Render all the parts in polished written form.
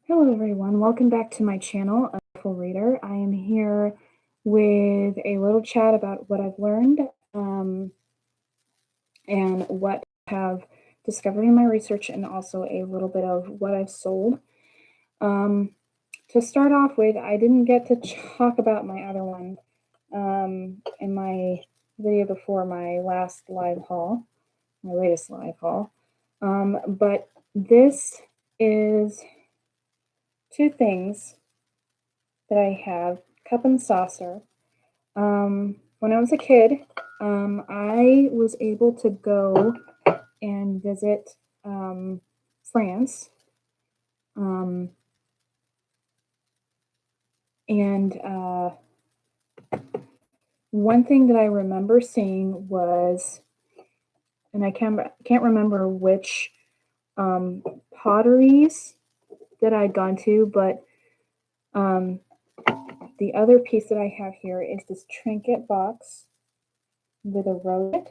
Hello everyone, welcome back to my channel, A Full Reader. I am here with a little chat about what I've learned and what I have discovered in my research, and also a little bit of what I've sold. To start off with, I didn't get to talk about my other one in my video before my latest live haul, but this is two things that I have: cup and saucer. When I was a kid, I was able to go and visit France. And one thing that I remember seeing was, and I can't remember which potteries that I'd gone to, but the other piece that I have here is this trinket box with a rose.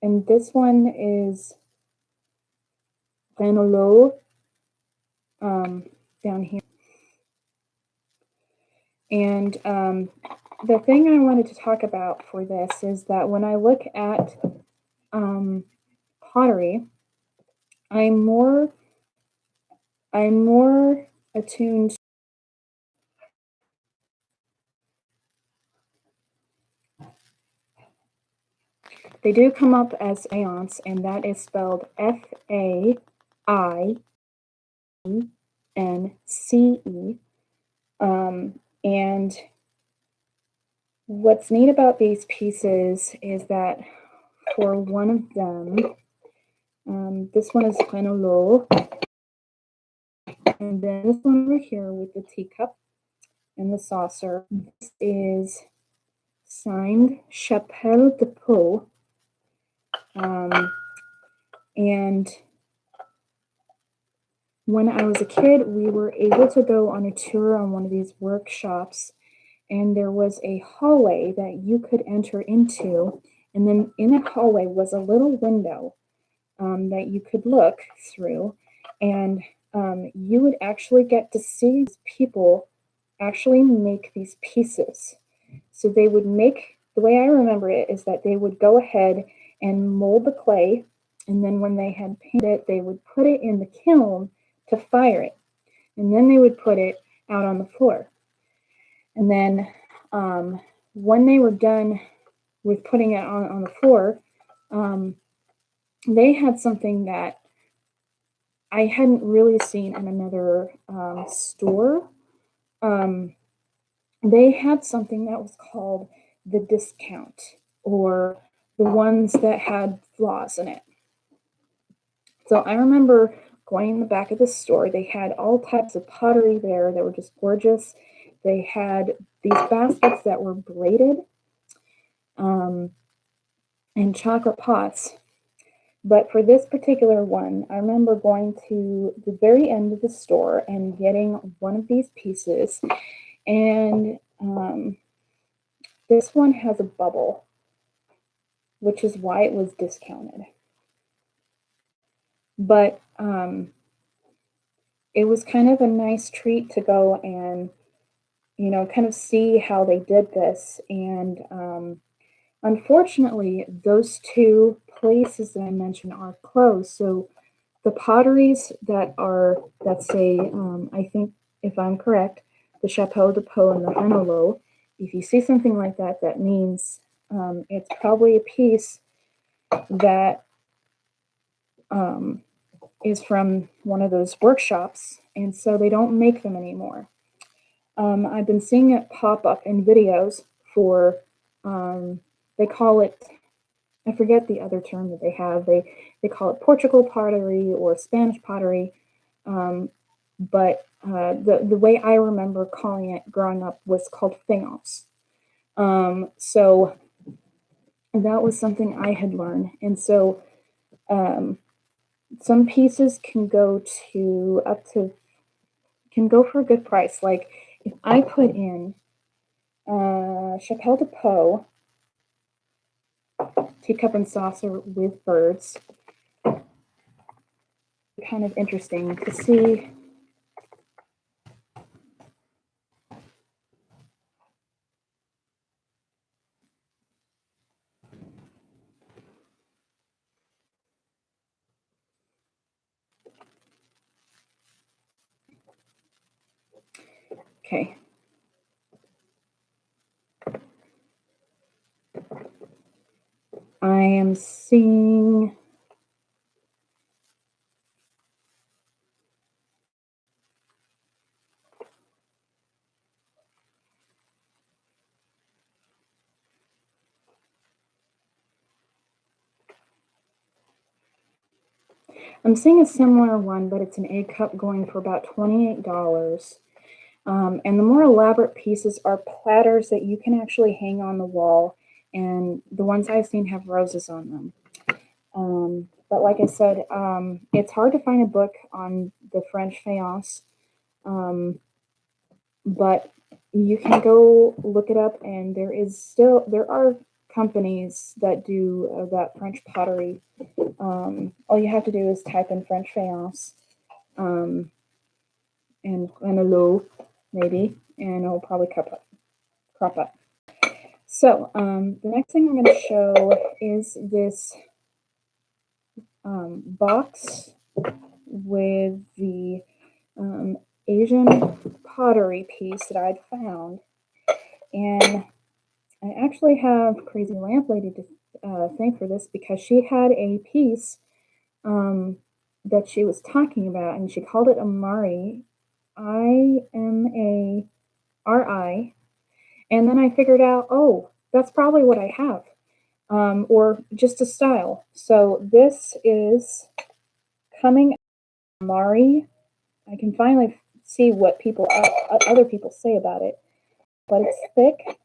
And this one is Versatone down here. And the thing I wanted to talk about for this is that when I look at pottery, I'm more attuned. They do come up as faience, and that is spelled Faince. And what's neat about these pieces is that for one of them, this one is Renolo, and then this one over here with the teacup and the saucer, this is signed Chapelle de Pot. And when I was a kid, we were able to go on a tour on one of these workshops, and there was a hallway that you could enter into, and then in that hallway was a little window that you could look through, and you would actually get to see people actually make these pieces. So they would make, the way I remember it is that they would go ahead and mold the clay, and then when they had painted it, they would put it in the kiln to fire it, and then they would put it out on the floor. And then when they were done with putting it on the floor, they had something that I hadn't really seen in another store. They had something that was called the discount, or the ones that had flaws in it. So I remember going in the back of the store. They had all types of pottery there that were just gorgeous. They had these baskets that were braided, and chocolate pots. But for this particular one, I remember going to the very end of the store and getting one of these pieces. And this one has a bubble, which is why it was discounted. But it was kind of a nice treat to go and, kind of see how they did this. And unfortunately, those two places that I mentioned are closed. So the potteries that say, I think, if I'm correct, the Chapeau de Pot and the Renolo, if you see something like that, that means it's probably a piece that is from one of those workshops, and so they don't make them anymore. I've been seeing it pop up in videos for, they call it, I forget the other term that they have. They call it Portugal pottery or Spanish pottery, but the way I remember calling it growing up was called faience. So that was something I had learned, and so some pieces can go for a good price. Like if I put in Chapelle de Pot teacup and saucer with birds, kind of interesting to see. Okay. I am seeing a similar one, but it's an egg cup going for about $28. And the more elaborate pieces are platters that you can actually hang on the wall, and the ones I've seen have roses on them. But like I said, it's hard to find a book on the French faience, but you can go look it up, and there are companies that do that French pottery. All you have to do is type in French faience and a low maybe, and it'll probably crop up. So the next thing I'm going to show is this box with the Asian pottery piece that I'd found. And I actually have Crazy Lamp Lady to thank for this, because she had a piece that she was talking about, and she called it a Mari, IMARI. And then I figured out, oh, that's probably what I have, or just a style. So this is coming Mari. I can finally see what other people say about it, but it's thick.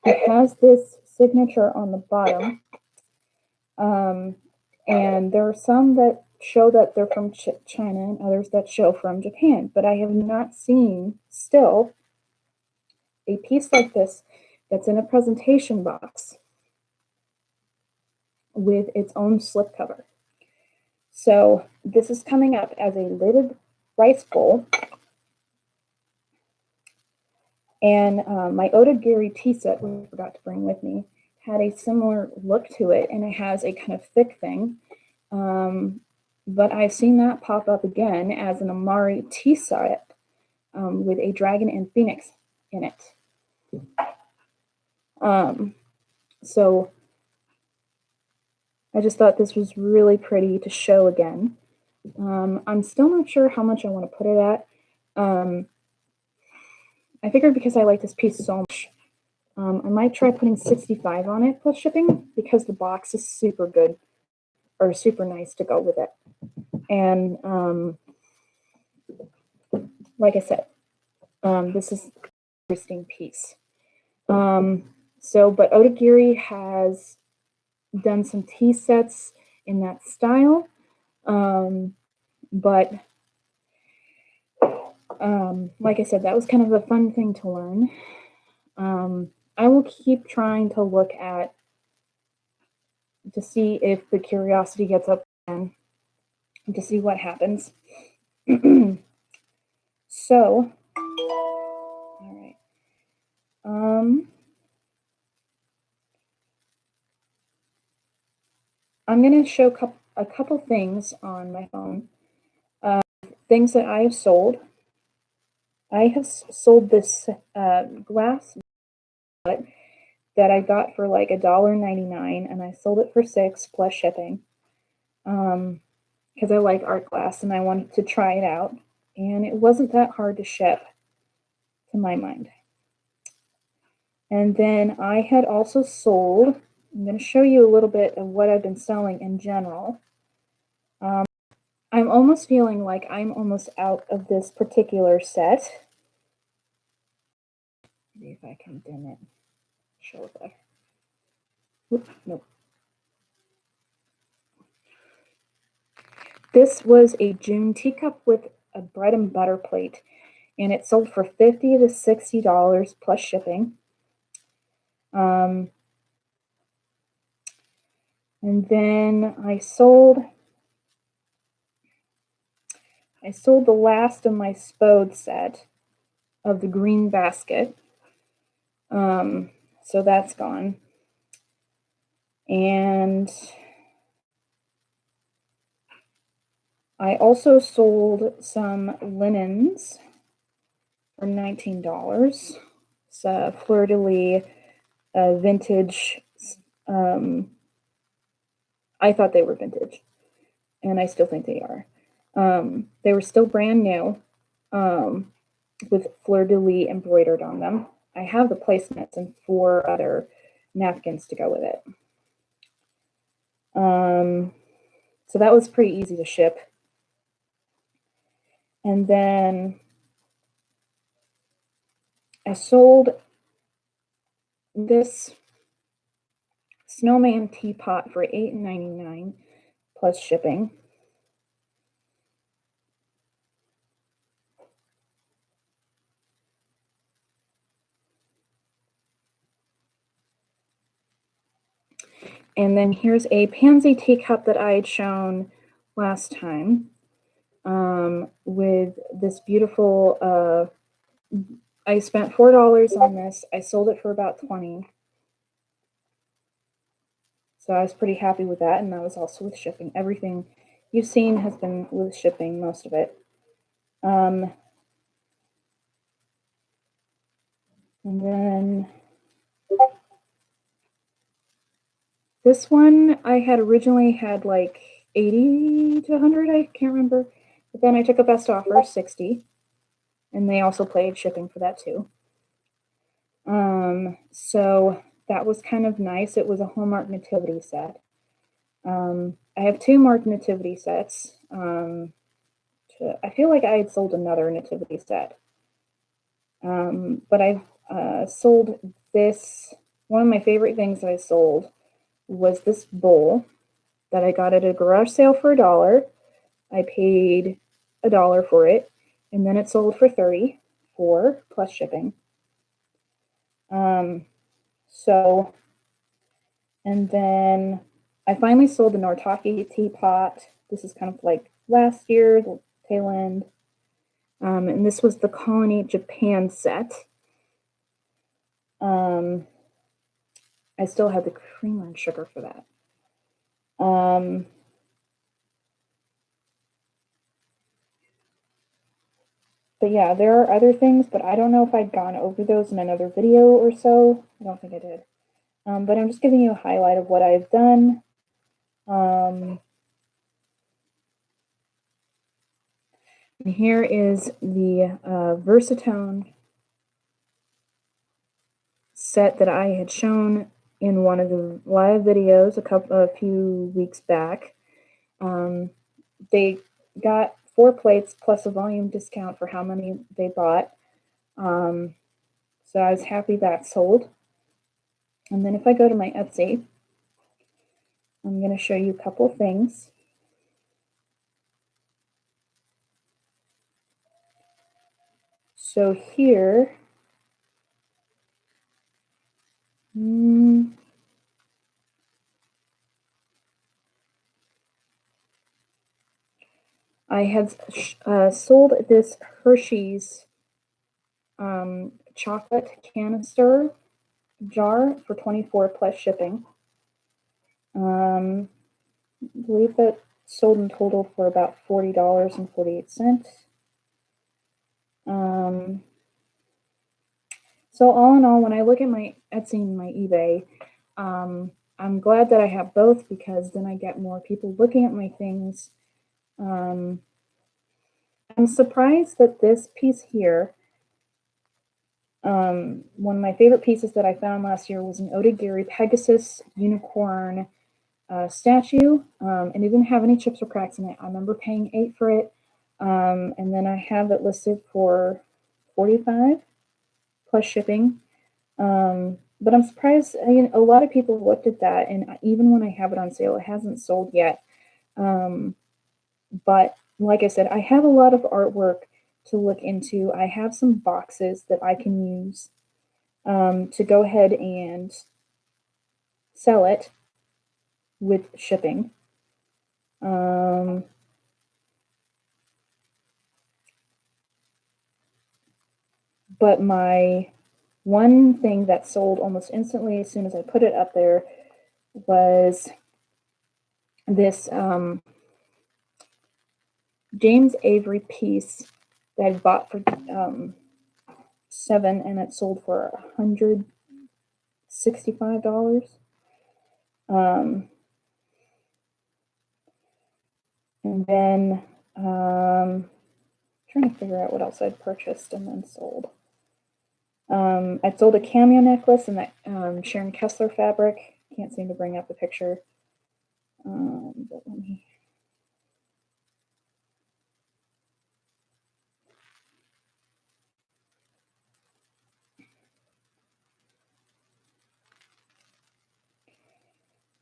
It has this signature on the bottom, and there are some that show that they're from China and others that show from Japan, but I have not seen still a piece like this that's in a presentation box with its own slipcover. So this is coming up as a lidded rice bowl. And my Otagiri tea set, which I forgot to bring with me, had a similar look to it, and it has a kind of thick thing. But I've seen that pop up again as an Amari tea set with a dragon and phoenix in it. So I just thought this was really pretty to show again. I'm still not sure how much I want to put it at. I figured because I like this piece so much, I might try putting 65 on it plus shipping, because the box is super good, or super nice to go with it. And like I said, this is an interesting piece. But Otagiri has done some tea sets in that style, but like I said, that was kind of a fun thing to learn. I will keep trying to look at to see if the curiosity gets up again, to see what happens. So, all right. I'm going to show a couple things on my phone. Things that I have sold. I have sold this glass that I got for like $1.99, and I sold it for $6 plus shipping, because I like art glass and I wanted to try it out, and it wasn't that hard to ship, to my mind. And then I had also sold, I'm going to show you a little bit of what I've been selling in general. I'm almost feeling like I'm almost out of this particular set. See if I can dim it, show it better. Oops, nope. This was a June teacup with a bread and butter plate, and it sold for $50 to $60 plus shipping. And then I sold I sold the last of my SOLDS set of the green basket. So that's gone. And I also sold some linens for $19. It's a Fleur de Lis vintage. I thought they were vintage, and I still think they are. They were still brand new, with Fleur de Lis embroidered on them. I have the placemats and 4 other napkins to go with it. So that was pretty easy to ship. And then I sold this Snowman teapot for $8.99 plus shipping. And then here's a Pansy teacup that I had shown last time, with this beautiful, I spent $4 on this. I sold it for about $20. So I was pretty happy with that, and that was also with shipping. Everything you've seen has been with shipping, most of it. And then this one I had originally had like 80 to 100, I can't remember. But then I took a best offer, 60. And they also played shipping for that too. So that was kind of nice. It was a Hallmark Nativity set. I have 2 marked Nativity sets. I feel like I had sold another Nativity set. But I've sold this. One of my favorite things that I sold was this bowl that I got at a garage sale for $1. I paid $1 for it, and then it sold for $34 plus shipping. And then I finally sold the Nativity teapot. This is kind of like last year, the tail end. And this was the Colony Japan set. I still have the creamer and sugar for that. But yeah, there are other things, but I don't know if I'd gone over those in another video or so. I don't think I did. But I'm just giving you a highlight of what I've done. And here is the Versatone set that I had shown in one of the live videos a few weeks back. They got 4 plates plus a volume discount for how many they bought. So I was happy that sold. And then if I go to my Etsy, I'm going to show you a couple things. So here, I had sold this Hershey's chocolate canister jar for $24 plus shipping. I believe that sold in total for about $40.48. So all in all, when I look at my Etsy and my eBay, I'm glad that I have both, because then I get more people looking at my things. I'm surprised that this piece here, one of my favorite pieces that I found last year was an Otagiri Pegasus unicorn statue, and it didn't have any chips or cracks in it. I remember paying $8 for it, and then I have it listed for $45 plus shipping. But I'm surprised. A lot of people looked at that, and even when I have it on sale, it hasn't sold yet. But like I said, I have a lot of artwork to look into. I have some boxes that I can use to go ahead and sell it with shipping. But my one thing that sold almost instantly as soon as I put it up there was this James Avery piece that I bought for $7, and it sold for $165. And then trying to figure out what else I'd purchased and then sold. I sold a cameo necklace in that Sharon Kessler fabric. Can't seem to bring up the picture. But let me.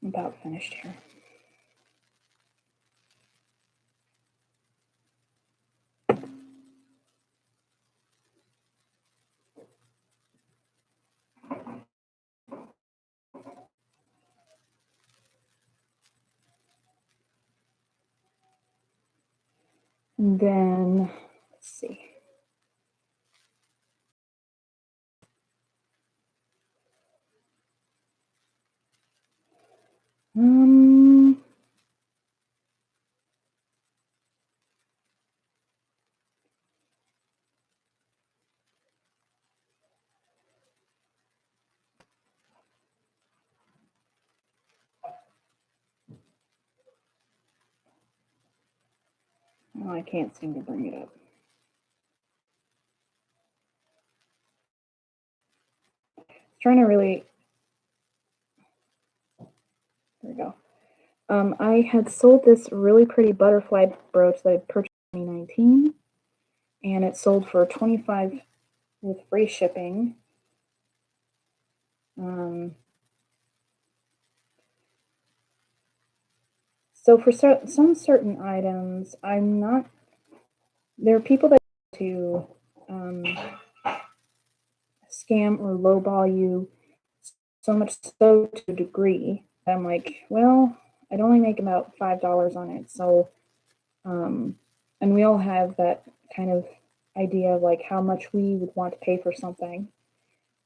I'm about finished here. And then, let's see. Oh, I can't seem to bring it up. Trying to really. There we go. I had sold this really pretty butterfly brooch that I purchased in 2019, and it sold for $25 with free shipping. So for some certain items, I'm not. There are people that to scam or lowball you so much so to a degree. I'm like, well, I'd only make about $5 on it. So, and we all have that kind of idea of like how much we would want to pay for something.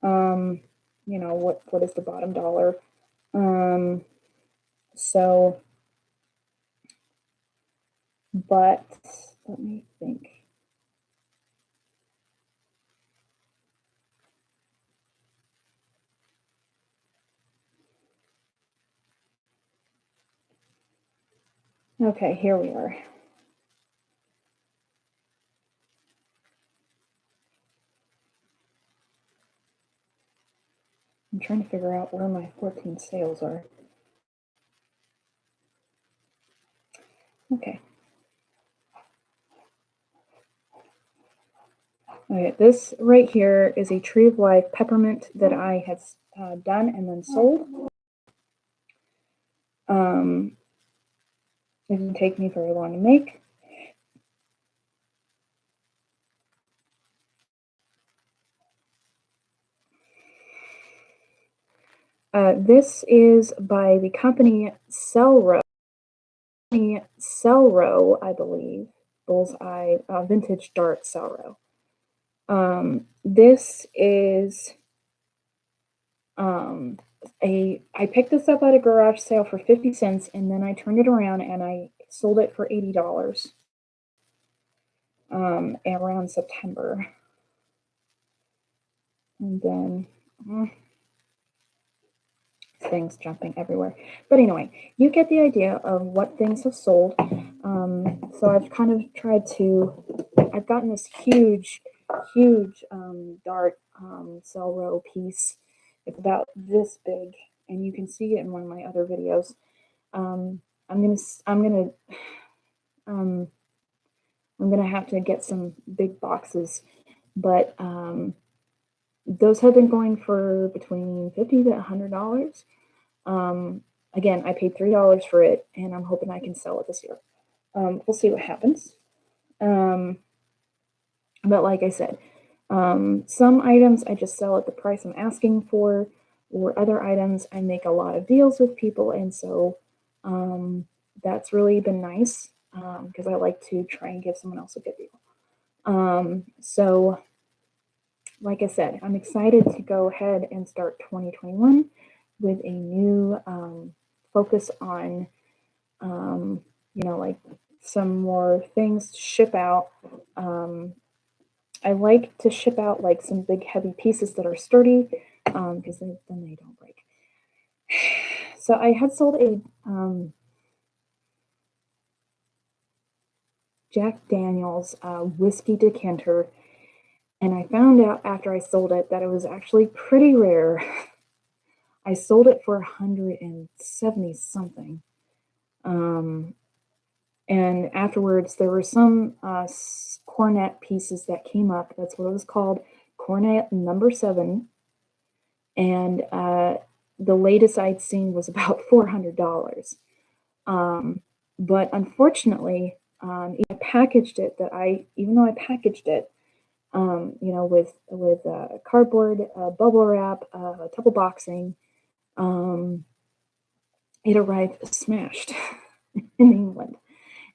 You know, what is the bottom dollar? So, but let me think. Okay, here we are. I'm trying to figure out where my 14 sales are. Okay. Okay, this right here is a Tree of Life peppermint that I had done and then sold. It didn't take me very long to make. This is by the company Cellro, I believe. Bullseye Vintage Dart Cellro. This is I picked this up at a garage sale for 50 cents, and then I turned it around and I sold it for $80 around September. And then things jumping everywhere. But anyway, you get the idea of what things have sold. So I've kind of tried to, I've gotten this huge dart Cellro piece. It's about this big, and you can see it in one of my other videos. I'm gonna have to get some big boxes, but those have been going for between $50 to $100. Again, I paid $3 for it, and I'm hoping I can sell it this year. We'll see what happens. But like I said, some items I just sell at the price I'm asking for, or other items I make a lot of deals with people, and so that's really been nice because I like to try and give someone else a good deal. So like I said, I'm excited to go ahead and start 2021 with a new focus on, like some more things to ship out. I like to ship out like some big heavy pieces that are sturdy because then they don't break. So I had sold a Jack Daniel's whiskey decanter, and I found out after I sold it that it was actually pretty rare. I sold it for 170 something. And afterwards, there were some cornet pieces that came up. That's what it was called, cornet number 7. And the latest I'd seen was about $400. But unfortunately, I packaged it. Even though I packaged it, with cardboard, bubble wrap, double boxing, it arrived smashed in England.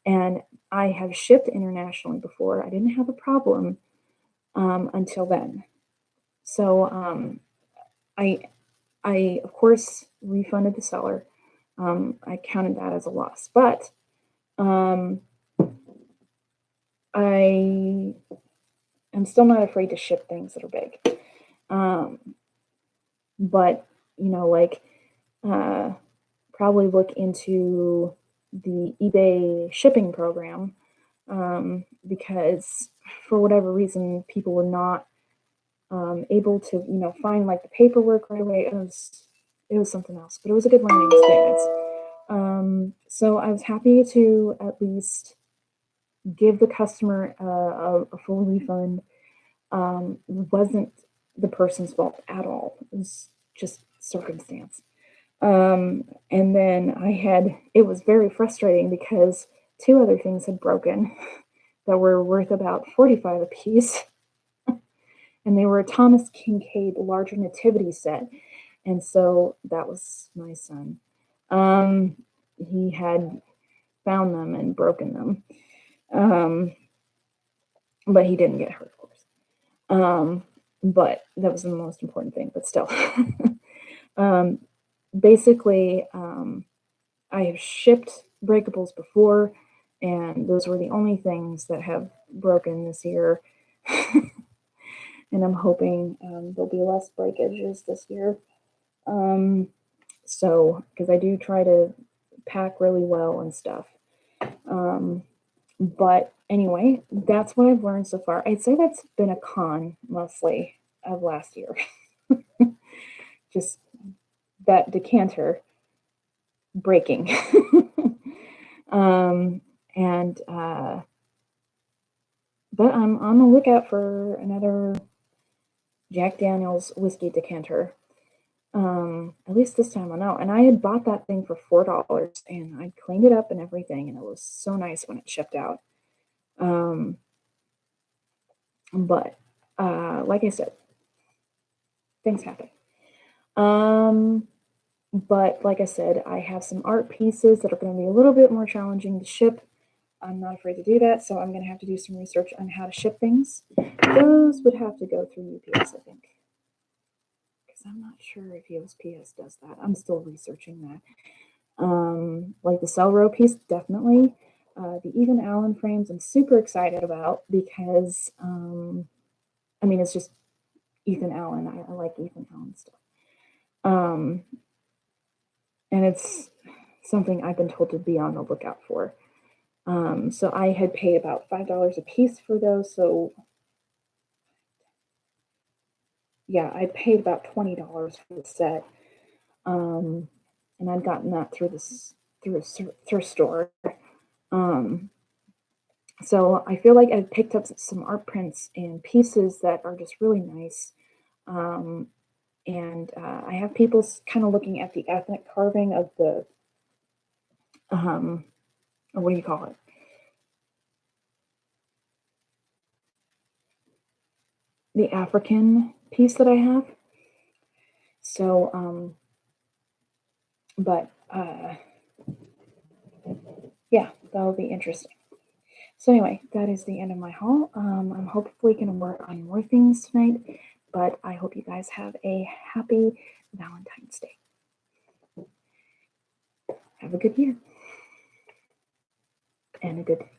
And I have shipped internationally before. I didn't have a problem until then. So I of course refunded the seller. I counted that as a loss, but I am still not afraid to ship things that are big. But probably look into the eBay shipping program because for whatever reason people were not able to find like the paperwork right away. It was something else, but it was a good learning experience. So I was happy to at least give the customer a full refund. It wasn't the person's fault at all. It was just circumstance. And then it was very frustrating because 2 other things had broken that were worth about $45 a piece. And they were a Thomas Kincaid larger Nativity set. And so that was my son. He had found them and broken them. But he didn't get hurt, of course. But that was the most important thing, but still. Basically, I have shipped breakables before, and those were the only things that have broken this year. And I'm hoping there'll be less breakages this year. So, because I do try to pack really well and stuff. But anyway, that's what I've learned so far. I'd say that's been a con mostly of last year. Just that decanter breaking. But I'm on the lookout for another Jack Daniel's whiskey decanter. At least this time I know. And I had bought that thing for $4 and I cleaned it up and everything, and it was so nice when it shipped out. But like I said, things happen. But like I said, I have some art pieces that are going to be a little bit more challenging to ship. I'm not afraid to do that, so I'm going to have to do some research on how to ship things. Those would have to go through UPS, I think, because I'm not sure if USPS does that. I'm still researching that. Like the cell row piece, definitely. The Ethan Allen frames, I'm super excited about because, it's just Ethan Allen. I like Ethan Allen stuff. And it's something I've been told to be on the lookout for. So I had paid about $5 a piece for those. So yeah, I paid about $20 for the set. And I'd gotten that through a thrift store. So I feel like I've picked up some art prints and pieces that are just really nice. And I have people kind of looking at the ethnic carving of the, what do you call it? The African piece that I have. So, but yeah, that'll be interesting. So anyway, that is the end of my haul. I'm hopefully going to work on more things tonight. But I hope you guys have a happy Valentine's Day. Have a good year and a good day.